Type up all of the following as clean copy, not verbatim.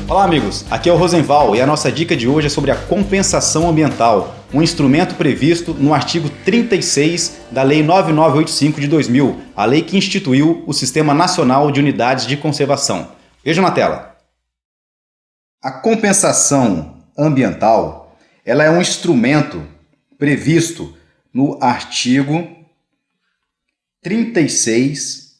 Olá amigos, aqui é o Rosenval e a nossa dica de hoje é sobre a compensação ambiental, um instrumento previsto no artigo 36 da Lei 9985 de 2000, a lei que instituiu o Sistema Nacional de Unidades de Conservação. Vejam na tela. A compensação ambiental, ela é um instrumento previsto no artigo 36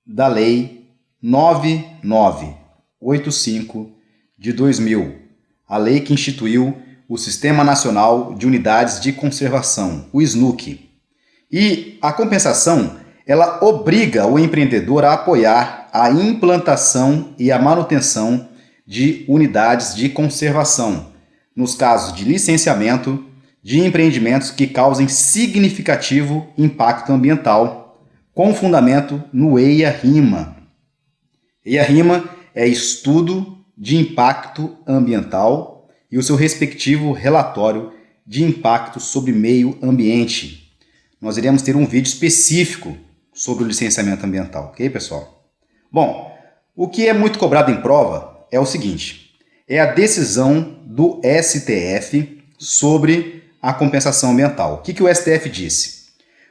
da Lei 9985 de 2000, a lei que instituiu o Sistema Nacional de Unidades de Conservação, o SNUC. E a compensação, ela obriga o empreendedor a apoiar a implantação e a manutenção de unidades de conservação, nos casos de licenciamento de empreendimentos que causem significativo impacto ambiental, com fundamento no EIA-RIMA. EIA-RIMA é Estudo de Impacto Ambiental e o seu respectivo relatório de impacto sobre meio ambiente. Nós iremos ter um vídeo específico sobre o licenciamento ambiental, ok, pessoal? Bom, o que é muito cobrado em prova é o seguinte, é a decisão do STF sobre a compensação ambiental. O que o STF disse?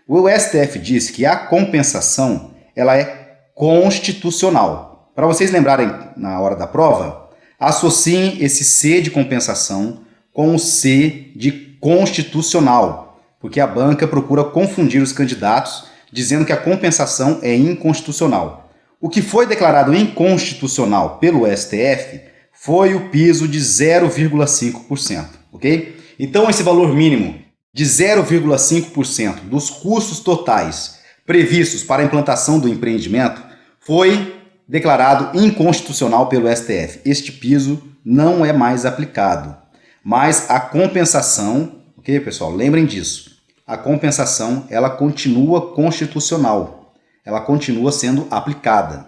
O STF disse que a compensação ela é constitucional. Para vocês lembrarem na hora da prova, associem esse C de compensação com o C de constitucional, porque a banca procura confundir os candidatos dizendo que a compensação é inconstitucional. O que foi declarado inconstitucional pelo STF foi o piso de 0,5%, ok? Então esse valor mínimo de 0,5% dos custos totais previstos para a implantação do empreendimento foi declarado inconstitucional pelo STF. Este piso não é mais aplicado. Mas a compensação, ok, pessoal? Lembrem disso. A compensação, ela continua constitucional. Ela continua sendo aplicada.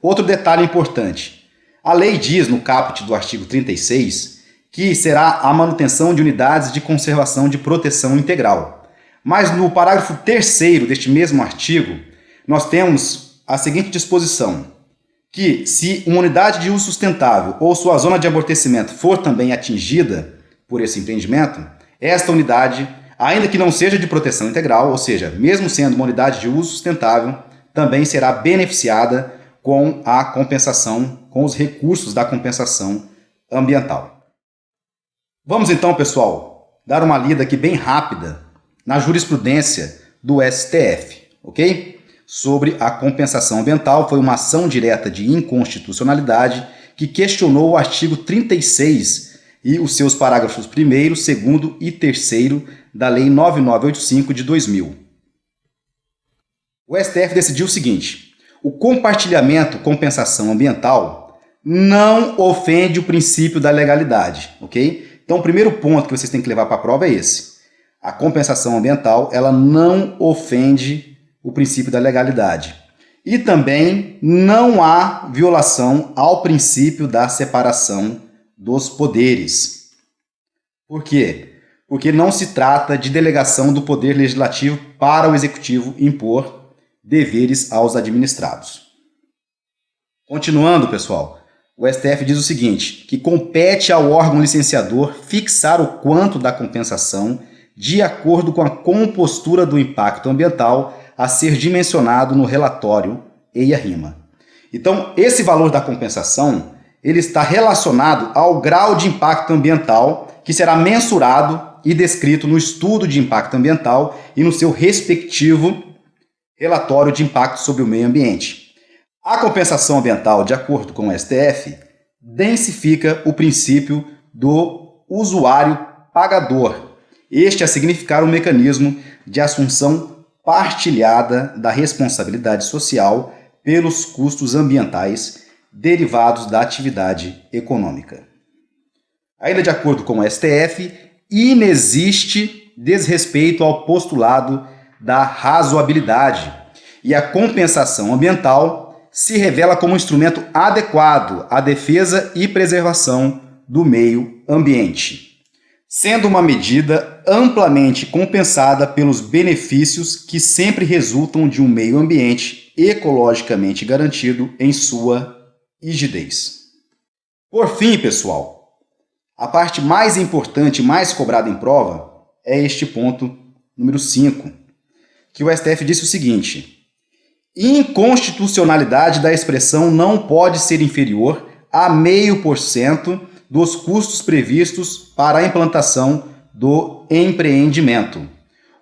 Outro detalhe importante. A lei diz no caput do artigo 36 que será a manutenção de unidades de conservação de proteção integral. Mas no parágrafo 3º deste mesmo artigo, nós temos a seguinte disposição, que se uma unidade de uso sustentável ou sua zona de amortecimento for também atingida por esse empreendimento, esta unidade, ainda que não seja de proteção integral, ou seja, mesmo sendo uma unidade de uso sustentável, também será beneficiada com a compensação, com os recursos da compensação ambiental. Vamos então, pessoal, dar uma lida aqui bem rápida na jurisprudência do STF, ok? Sobre a compensação ambiental, foi uma ação direta de inconstitucionalidade que questionou o artigo 36 e os seus parágrafos 1º, 2º e 3º da Lei 9985 de 2000. O STF decidiu o seguinte, o compartilhamento compensação ambiental não ofende o princípio da legalidade, ok? Então o primeiro ponto que vocês têm que levar para a prova é esse. A compensação ambiental, ela não ofende o princípio da legalidade. E também não há violação ao princípio da separação dos poderes. Por quê? Porque não se trata de delegação do poder legislativo para o executivo impor deveres aos administrados. Continuando, pessoal, o STF diz o seguinte, que compete ao órgão licenciador fixar o quanto da compensação de acordo com a compostura do impacto ambiental a ser dimensionado no relatório EIA-RIMA. Então, esse valor da compensação, ele está relacionado ao grau de impacto ambiental que será mensurado e descrito no estudo de impacto ambiental e no seu respectivo relatório de impacto sobre o meio ambiente. A compensação ambiental, de acordo com o STF, densifica o princípio do usuário pagador. Este a significar um mecanismo de assunção partilhada da responsabilidade social pelos custos ambientais derivados da atividade econômica. Ainda de acordo com o STF, inexiste desrespeito ao postulado da razoabilidade e a compensação ambiental se revela como um instrumento adequado à defesa e preservação do meio ambiente, sendo uma medida amplamente compensada pelos benefícios que sempre resultam de um meio ambiente ecologicamente garantido em sua rigidez. Por fim, pessoal, a parte mais importante, mais cobrada em prova, é este ponto número 5, que o STF disse o seguinte: inconstitucionalidade da expressão não pode ser inferior a 0,5% dos custos previstos para a implantação do empreendimento.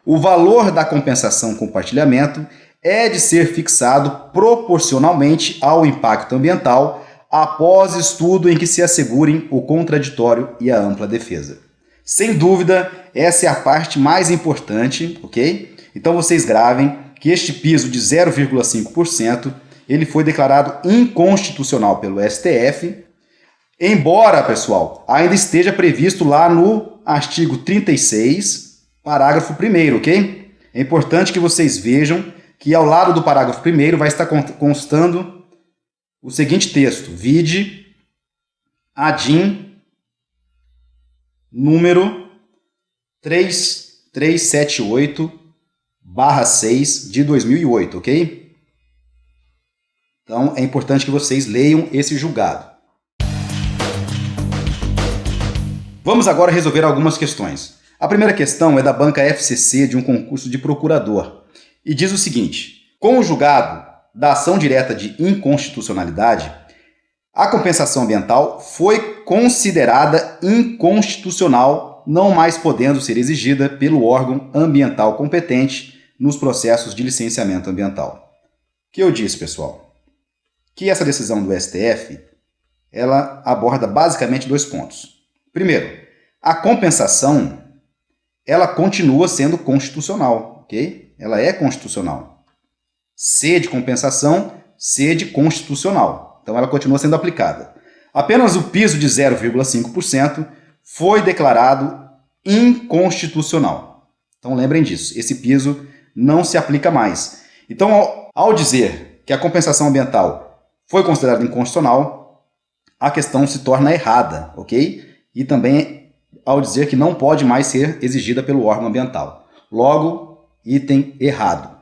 O valor da compensação compartilhamento é de ser fixado proporcionalmente ao impacto ambiental após estudo em que se assegurem o contraditório e a ampla defesa. Sem dúvida, essa é a parte mais importante, ok? Então vocês gravem que este piso de 0,5% ele foi declarado inconstitucional pelo STF, embora, pessoal, ainda esteja previsto lá no artigo 36, parágrafo 1º, ok? É importante que vocês vejam que ao lado do parágrafo 1º vai estar constando o seguinte texto: vide ADIM número 3378/6 de 2008, ok? Então é importante que vocês leiam esse julgado. Vamos agora resolver algumas questões. A primeira questão é da banca FCC de um concurso de procurador e diz o seguinte: com o julgado da ação direta de inconstitucionalidade, a compensação ambiental foi considerada inconstitucional, não mais podendo ser exigida pelo órgão ambiental competente nos processos de licenciamento ambiental. O que eu disse, pessoal? Que essa decisão do STF, ela aborda basicamente 2 pontos. Primeiro, a compensação, ela continua sendo constitucional, ok? Ela é constitucional. C de compensação, C de constitucional. Então ela continua sendo aplicada. Apenas o piso de 0,5% foi declarado inconstitucional. Então lembrem disso, esse piso não se aplica mais. Então, ao dizer que a compensação ambiental foi considerada inconstitucional, a questão se torna errada, ok? E também ao dizer que não pode mais ser exigida pelo órgão ambiental. Logo, item errado.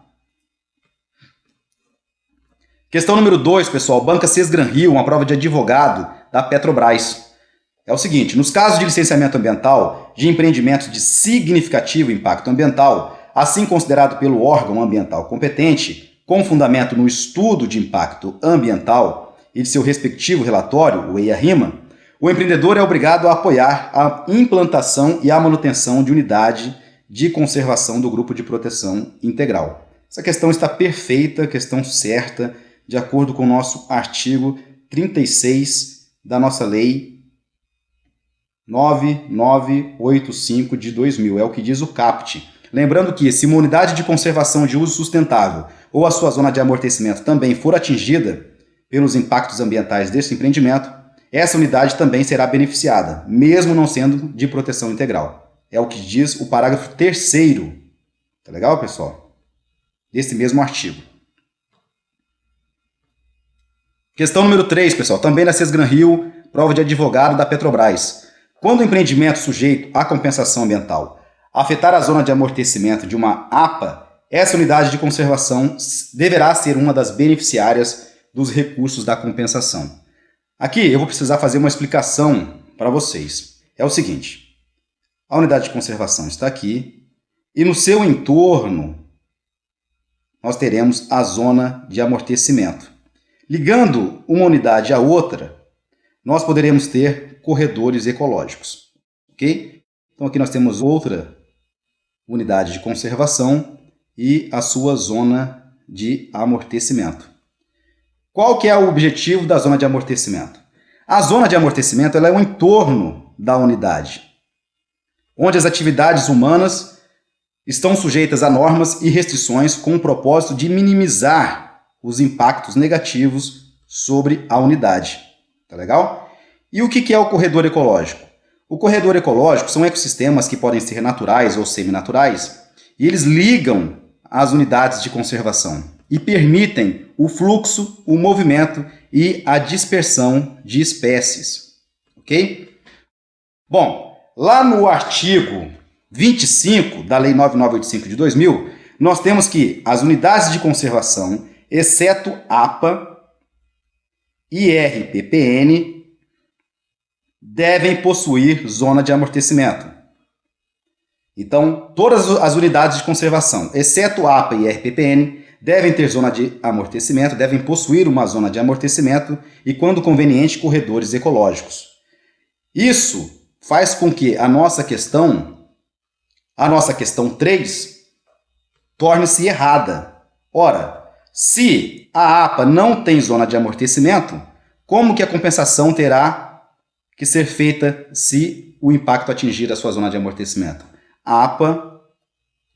Questão número 2, pessoal, Banca Sesgran Rio, uma prova de advogado da Petrobras. É o seguinte: nos casos de licenciamento ambiental de empreendimentos de significativo impacto ambiental, assim considerado pelo órgão ambiental competente, com fundamento no estudo de impacto ambiental e de seu respectivo relatório, o EIA-RIMA, o empreendedor é obrigado a apoiar a implantação e a manutenção de unidade de conservação do grupo de proteção integral. Essa questão está perfeita, questão certa, de acordo com o nosso artigo 36 da nossa lei 9985 de 2000, é o que diz o CAPT. Lembrando que, se uma unidade de conservação de uso sustentável ou a sua zona de amortecimento também for atingida pelos impactos ambientais desse empreendimento, essa unidade também será beneficiada, mesmo não sendo de proteção integral. É o que diz o parágrafo 3º. Tá legal, pessoal? Desse mesmo artigo. Questão número 3, pessoal, também da Sesgran Rio, prova de advogado da Petrobras. Quando o empreendimento sujeito à compensação ambiental afetar a zona de amortecimento de uma APA, essa unidade de conservação deverá ser uma das beneficiárias dos recursos da compensação. Aqui eu vou precisar fazer uma explicação para vocês. É o seguinte: a unidade de conservação está aqui e no seu entorno nós teremos a zona de amortecimento. Ligando uma unidade à outra, nós poderemos ter corredores ecológicos, ok? Então aqui nós temos outra unidade de conservação e a sua zona de amortecimento. Qual que é o objetivo da zona de amortecimento? A zona de amortecimento ela é o entorno da unidade, onde as atividades humanas estão sujeitas a normas e restrições com o propósito de minimizar os impactos negativos sobre a unidade. Tá legal? E o que é o corredor ecológico? O corredor ecológico são ecossistemas que podem ser naturais ou seminaturais e eles ligam as unidades de conservação e permitem o fluxo, o movimento e a dispersão de espécies. Ok? Bom, lá no artigo 25 da Lei 9985 de 2000, nós temos que as unidades de conservação, exceto APA e RPPN devem possuir zona de amortecimento. Então, todas as unidades de conservação, exceto APA e RPPN, devem ter zona de amortecimento, devem possuir uma zona de amortecimento e, quando conveniente, corredores ecológicos. Isso faz com que a nossa questão 3, torne-se errada. Ora, se a APA não tem zona de amortecimento, como que a compensação terá que ser feita se o impacto atingir a sua zona de amortecimento? A APA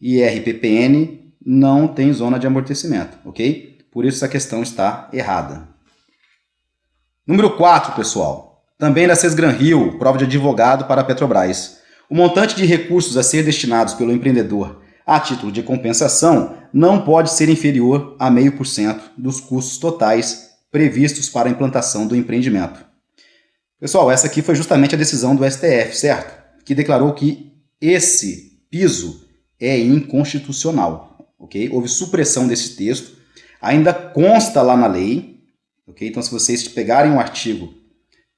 e RPPN não tem zona de amortecimento, ok? Por isso essa questão está errada. Número 4, pessoal. Também da Sesgran Rio, prova de advogado para a Petrobras. O montante de recursos a ser destinados pelo empreendedor a título de compensação não pode ser inferior a 0,5% dos custos totais previstos para a implantação do empreendimento. Pessoal, essa aqui foi justamente a decisão do STF, certo? Que declarou que esse piso é inconstitucional, ok? Houve supressão desse texto, ainda consta lá na lei, ok? Então, se vocês pegarem o artigo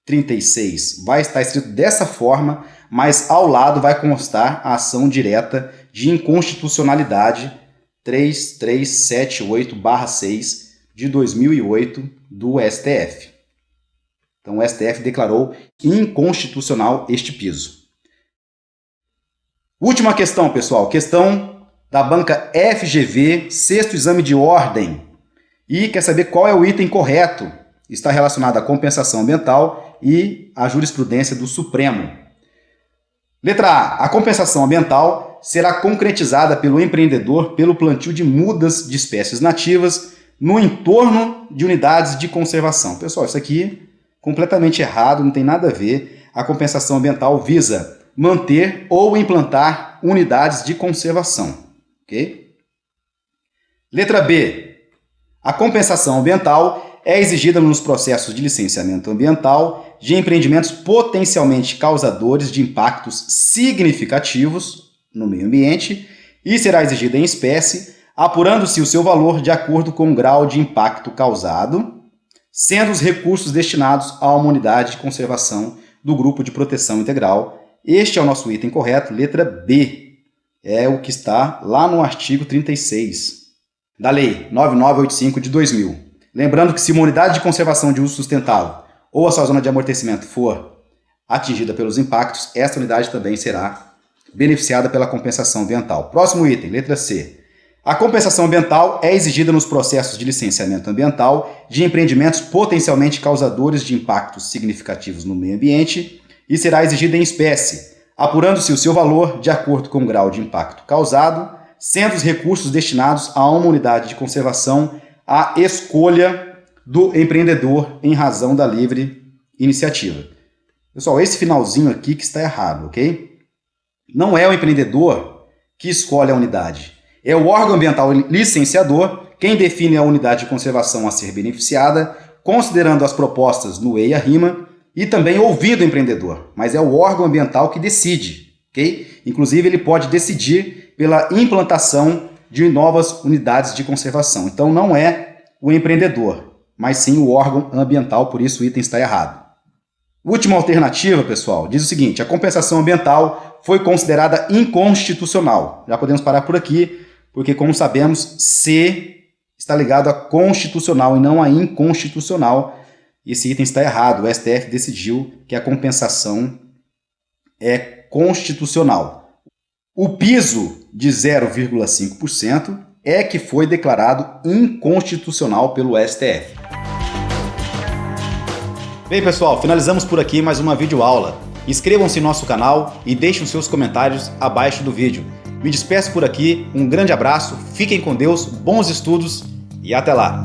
36, vai estar escrito dessa forma, mas ao lado vai constar a ação direta de inconstitucionalidade 3378/6 de 2008 do STF. Então, o STF declarou inconstitucional este piso. Última questão, pessoal. Questão da banca FGV, sexto exame de ordem. E quer saber qual é o item correto? Está relacionado à compensação ambiental e à jurisprudência do Supremo. Letra A. A compensação ambiental será concretizada pelo empreendedor pelo plantio de mudas de espécies nativas no entorno de unidades de conservação. Pessoal, isso aqui completamente errado, não tem nada a ver. A compensação ambiental visa manter ou implantar unidades de conservação, ok? Letra B. A compensação ambiental é exigida nos processos de licenciamento ambiental de empreendimentos potencialmente causadores de impactos significativos no meio ambiente e será exigida em espécie, apurando-se o seu valor de acordo com o grau de impacto causado, sendo os recursos destinados a uma unidade de conservação do Grupo de Proteção Integral. Este é o nosso item correto, letra B. É o que está lá no artigo 36 da Lei 9985 de 2000. Lembrando que se uma unidade de conservação de uso sustentável ou a sua zona de amortecimento for atingida pelos impactos, esta unidade também será beneficiada pela compensação ambiental. Próximo item, letra C. A compensação ambiental é exigida nos processos de licenciamento ambiental de empreendimentos potencialmente causadores de impactos significativos no meio ambiente e será exigida em espécie, apurando-se o seu valor de acordo com o grau de impacto causado, sendo os recursos destinados a uma unidade de conservação à escolha do empreendedor em razão da livre iniciativa. Pessoal, esse finalzinho aqui que está errado, ok? Não é o empreendedor que escolhe a unidade. É o órgão ambiental licenciador quem define a unidade de conservação a ser beneficiada, considerando as propostas no EIA-RIMA e também ouvindo o empreendedor. Mas é o órgão ambiental que decide, ok? Inclusive, ele pode decidir pela implantação de novas unidades de conservação. Então, não é o empreendedor, mas sim o órgão ambiental, por isso o item está errado. Última alternativa, pessoal, diz o seguinte: a compensação ambiental foi considerada inconstitucional. Já podemos parar por aqui, porque, como sabemos, C está ligado a constitucional e não a inconstitucional. Esse item está errado. O STF decidiu que a compensação é constitucional. O piso de 0,5% é que foi declarado inconstitucional pelo STF. Bem, pessoal, finalizamos por aqui mais uma videoaula. Inscrevam-se em nosso canal e deixem os seus comentários abaixo do vídeo. Me despeço por aqui, um grande abraço, fiquem com Deus, bons estudos e até lá!